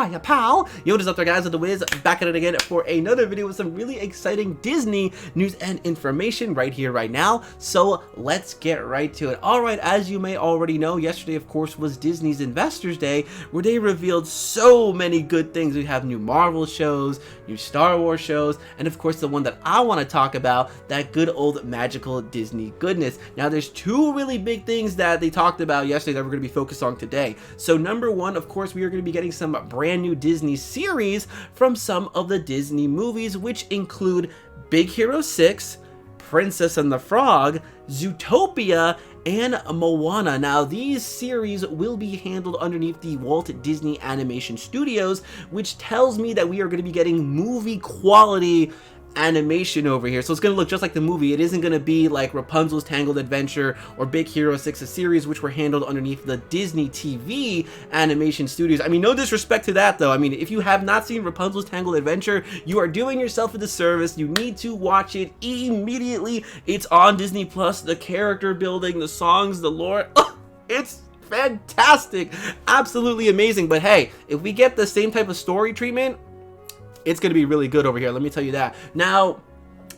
Hiya, pal! Yo, what is up there, guys? With the Wiz, back at it again for another video with some really exciting Disney news and information right here, right now. So let's get right to it. Alright, as you may already know, yesterday, of course, was Disney's Investors Day, where they revealed so many good things. We have new Marvel shows, new Star Wars shows, and of course, the one that I want to talk about, that good old magical Disney goodness. Now, there's two really big things that they talked about yesterday that we're going to be focused on today. So number one, of course, we are going to be getting some brand new Disney series from some of the Disney movies, which include Big Hero 6, Princess and the Frog, Zootopia, and Moana. Now, these series will be handled underneath the Walt Disney Animation Studios, which tells me that we are going to be getting movie quality animation over here. So it's going to look just like the movie. It isn't going to be like Rapunzel's Tangled Adventure or Big Hero 6, a series which were handled underneath the Disney TV Animation Studios. I mean, no disrespect to that, though. I mean, if you have not seen Rapunzel's Tangled Adventure, you are doing yourself a disservice. You need to watch it immediately. It's on Disney Plus. The character building, the songs, the lore, it's fantastic. Absolutely amazing. But hey, if we get the same type of story treatment, it's going to be really good over here, let me tell you that. Now,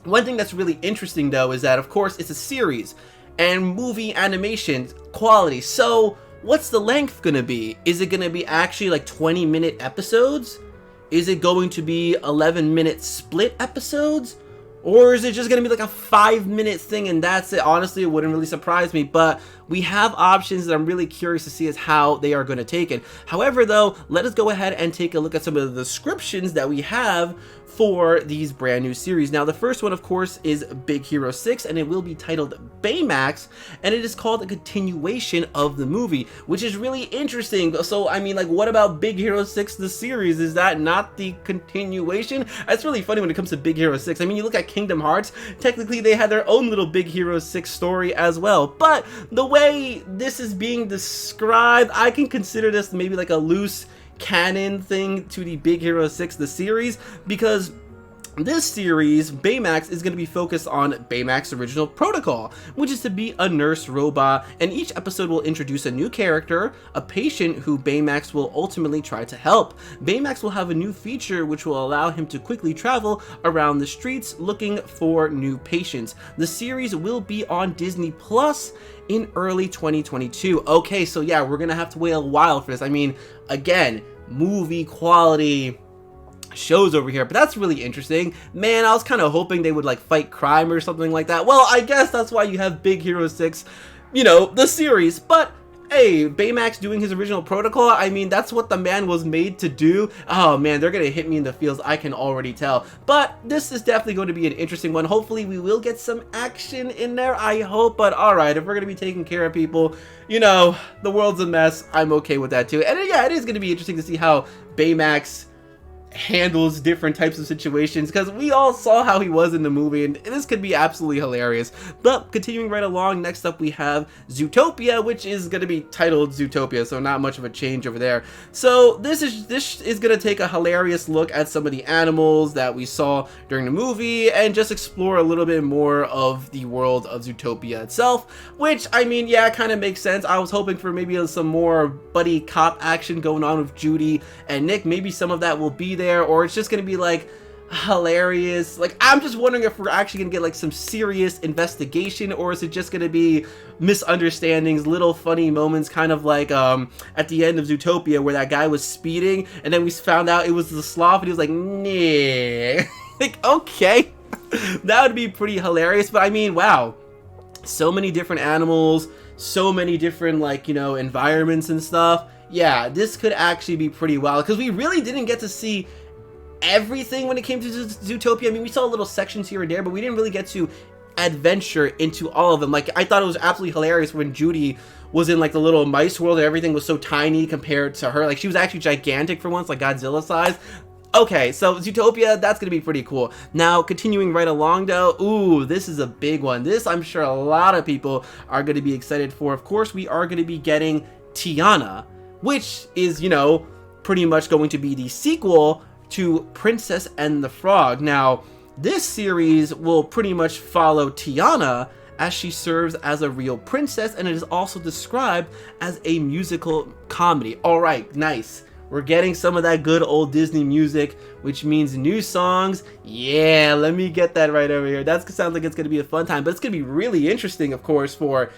one thing that's really interesting, though, is that, of course, it's a series and movie animation quality. So what's the length going to be? Is it going to be actually like 20-minute episodes? Is it going to be 11-minute split episodes? Or is it just going to be like a 5-minute thing and that's it? Honestly, it wouldn't really surprise me, but we have options that I'm really curious to see as how they are going to take it. However, though, let us go ahead and take a look at some of the descriptions that we have for these brand new series. Now, the first one, of course, is Big Hero 6, and it will be titled Baymax, and it is called a continuation of the movie, which is really interesting. So, I mean, like, what about Big Hero 6, the series? Is that not the continuation? That's really funny when it comes to Big Hero 6. I mean, you look at Kingdom Hearts, technically they had their own little Big Hero 6 story as well, but the way this is being described, I can consider this maybe like a loose canon thing to the Big Hero 6, the series, because this series, Baymax, is going to be focused on Baymax Original Protocol, which is to be a nurse robot, and each episode will introduce a new character, a patient who Baymax will ultimately try to help. Baymax will have a new feature which will allow him to quickly travel around the streets looking for new patients. The series will be on Disney Plus in early 2022. Okay, so yeah, we're gonna have to wait a while for this. I mean, again, movie quality shows over here, but that's really interesting. Man, I was kind of hoping they would like fight crime or something like that. Well, I guess that's why you have Big Hero 6, you know, the series. But hey, Baymax doing his original protocol, I mean, that's what the man was made to do. Oh man, they're gonna hit me in the feels, I can already tell. But this is definitely going to be an interesting one. Hopefully we will get some action in there, I hope. But alright, if we're gonna be taking care of people, you know, the world's a mess, I'm okay with that too. And yeah, it is gonna be interesting to see how Baymax handles different types of situations, because we all saw how he was in the movie, and this could be absolutely hilarious. But continuing right along, next up we have Zootopia, which is going to be titled Zootopia, so not much of a change over there. So this is going to take a hilarious look at some of the animals that we saw during the movie and just explore a little bit more of the world of Zootopia itself, which, I mean, yeah, kind of makes sense. I was hoping for maybe some more buddy cop action going on with Judy and Nick. Maybe some of that will be there, or it's just gonna be like hilarious. Like, I'm just wondering if we're actually gonna get like some serious investigation, or is it just gonna be misunderstandings, little funny moments, kind of like at the end of Zootopia where that guy was speeding and then we found out it was the sloth and he was like, nah. Like, okay, that would be pretty hilarious. But I mean, wow, so many different animals, so many different, like, you know, environments and stuff. Yeah, this could actually be pretty wild, because we really didn't get to see everything when it came to Zootopia. I mean, we saw little sections here and there, but we didn't really get to adventure into all of them. Like, I thought it was absolutely hilarious when Judy was in like the little mice world and everything was so tiny compared to her. Like, she was actually gigantic for once, like Godzilla size. Okay, so Zootopia, that's gonna be pretty cool. Now, continuing right along though, ooh, this is a big one. This, I'm sure a lot of people are gonna be excited for. Of course, we are gonna be getting Tiana, which is, you know, pretty much going to be the sequel to Princess and the Frog. Now, this series will pretty much follow Tiana as she serves as a real princess, and it is also described as a musical comedy. Alright, nice. we're getting some of that good old Disney music, which means new songs. Yeah, let me get that right over here. That sounds like it's going to be a fun time, but it's going to be really interesting, of course, for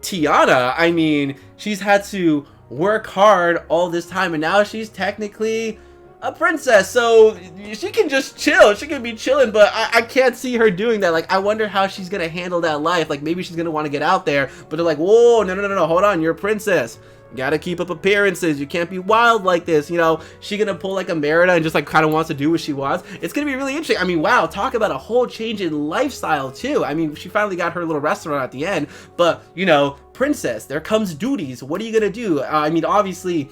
Tiana. I mean, she's had to work hard all this time, and now she's technically a princess, so she can just chill. She can be chilling, but I can't see her doing that. Like, I wonder how she's gonna handle that life. Like, maybe she's gonna want to get out there, but they're like, whoa, no, hold on, you're a princess. You gotta keep up appearances. You can't be wild like this. You know, she gonna pull like a Merida and just like kind of wants to do what she wants. It's gonna be really interesting. I mean, wow, talk about a whole change in lifestyle too. I mean, she finally got her little restaurant at the end, but you know, princess, there comes duties. What are you gonna do? I mean, obviously,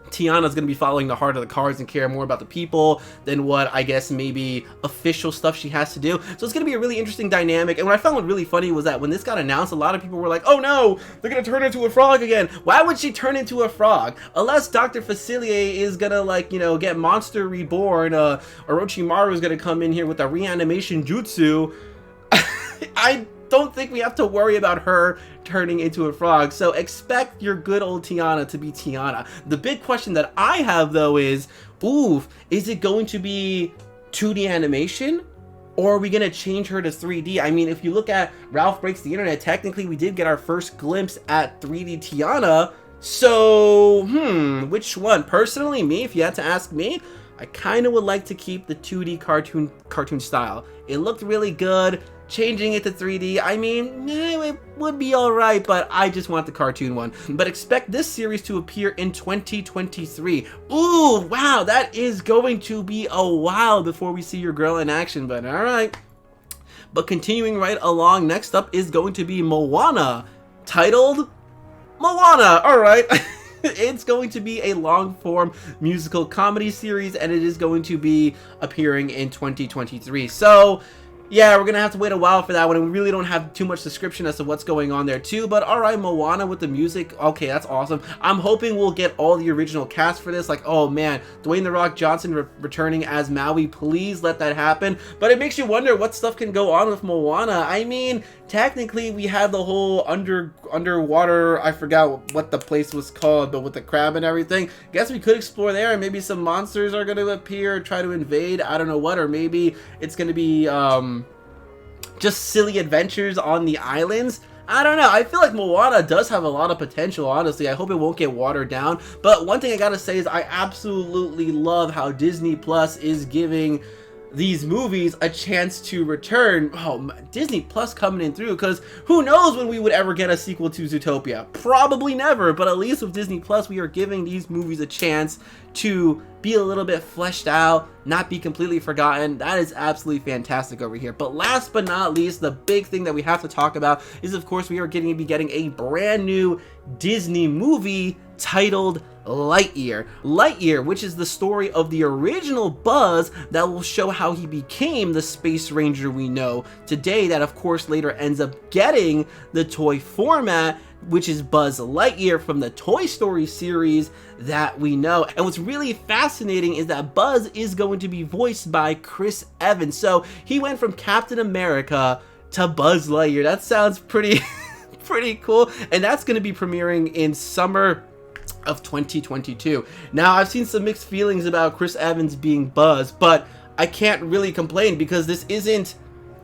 Tiana's going to be following the heart of the cards and care more about the people than what I guess maybe official stuff she has to do. So it's going to be a really interesting dynamic. And what I found really funny was that when this got announced, a lot of people were like, oh no, they're going to turn into a frog again. Why would she turn into a frog? Unless Dr. Facilier is going to, like, you know, get Monster Reborn, Orochimaru is going to come in here with a reanimation jutsu. I don't think we have to worry about her turning into a frog, so expect your good old Tiana to be Tiana. The big question that I have though is, is it going to be 2D animation, or are we going to change her to 3D? I mean, if you look at Ralph Breaks the Internet, technically we did get our first glimpse at 3D Tiana, so which one? Personally, me, if you had to ask me, I kind of would like to keep the 2D cartoon style. It looked really good. Changing it to 3D, I mean, it would be alright, but I just want the cartoon one. But expect this series to appear in 2023. Ooh, wow, that is going to be a while before we see your girl in action, but alright. But continuing right along, next up is going to be Moana, titled Moana, alright. It's going to be a long-form musical comedy series, and it is going to be appearing in 2023. So yeah, we're gonna have to wait a while for that one, and we really don't have too much description as to what's going on there too, but alright, Moana with the music, okay, that's awesome. I'm hoping we'll get all the original cast for this, like, oh man, Dwayne "The Rock" Johnson returning as Maui, please let that happen. But it makes you wonder what stuff can go on with Moana. I mean, technically we had the whole underwater, I forgot what the place was called, but with the crab and everything, guess we could explore there, and maybe some monsters are gonna appear, try to invade, I don't know what, or maybe it's gonna be just silly adventures on the islands. I don't know. I feel like Moana does have a lot of potential, honestly. I hope it won't get watered down. But one thing I gotta say is I absolutely love how Disney Plus is giving these movies a chance to return. Oh, Disney Plus coming in through, because who knows when we would ever get a sequel to Zootopia? Probably never, but at least with Disney Plus, we are giving these movies a chance to be a little bit fleshed out, not be completely forgotten. That is absolutely fantastic over here. But last but not least, the big thing that we have to talk about is, of course, we are going to be getting a brand new Disney movie titled Lightyear. Lightyear, which is the story of the original Buzz that will show how he became the Space Ranger we know today, that of course later ends up getting the toy format, which is Buzz Lightyear from the Toy Story series that we know. And what's really fascinating is that Buzz is going to be voiced by Chris Evans. So he went from Captain America to Buzz Lightyear. That sounds pretty pretty cool, and that's going to be premiering in summer of 2022. Now, I've seen some mixed feelings about Chris Evans being Buzz, but I can't really complain because this isn't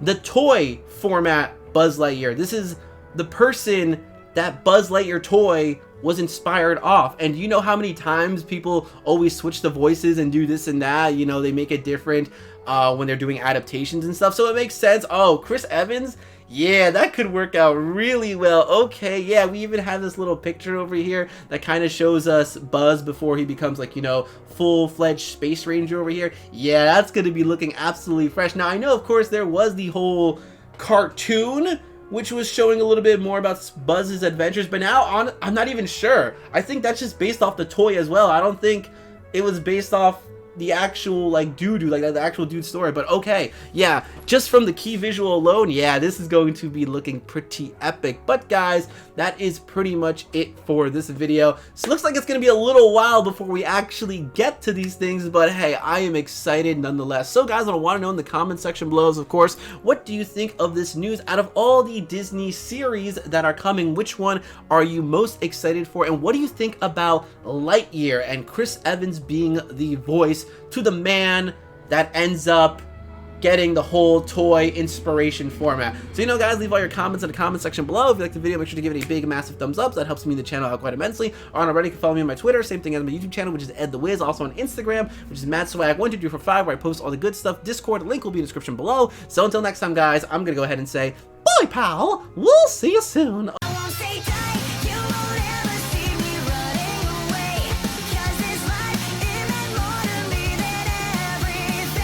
the toy format Buzz Lightyear. This is the person that Buzz Lightyear toy was inspired off. And you know how many times people always switch the voices and do this and that, you know, they make it different when they're doing adaptations and stuff, so it makes sense. Oh, Chris Evans, yeah, that could work out really well. Okay, yeah, we even have this little picture over here that kind of shows us Buzz before he becomes, like, you know, full-fledged Space Ranger over here. Yeah, that's going to be looking absolutely fresh. Now, I know, of course, there was the whole cartoon, which was showing a little bit more about Buzz's adventures, but now I'm not even sure. I think that's just based off the toy as well. I don't think it was based off the actual like dude, like the actual dude's story. But okay, yeah, just from the key visual alone, yeah, this is going to be looking pretty epic. But guys, that is pretty much it for this video. So it looks like it's gonna be a little while before we actually get to these things, but hey, I am excited nonetheless. So guys, what I want to know in the comment section below is, of course, what do you think of this news? Out of all the Disney series that are coming, which one are you most excited for? And what do you think about Lightyear and Chris Evans being the voice to the man that ends up getting the whole toy inspiration format? So, you know, guys, leave all your comments in the comment section below. If you like the video, make sure to give it a big, massive thumbs up. That helps me and the channel out quite immensely. Or on already, you can follow me on my Twitter. Same thing as my YouTube channel, which is Ed the Wiz. Also on Instagram, which is MattSwag1245, where I post all the good stuff. Discord link will be in the description below. So until next time, guys, I'm gonna go ahead and say, bye, pal. We'll see you soon.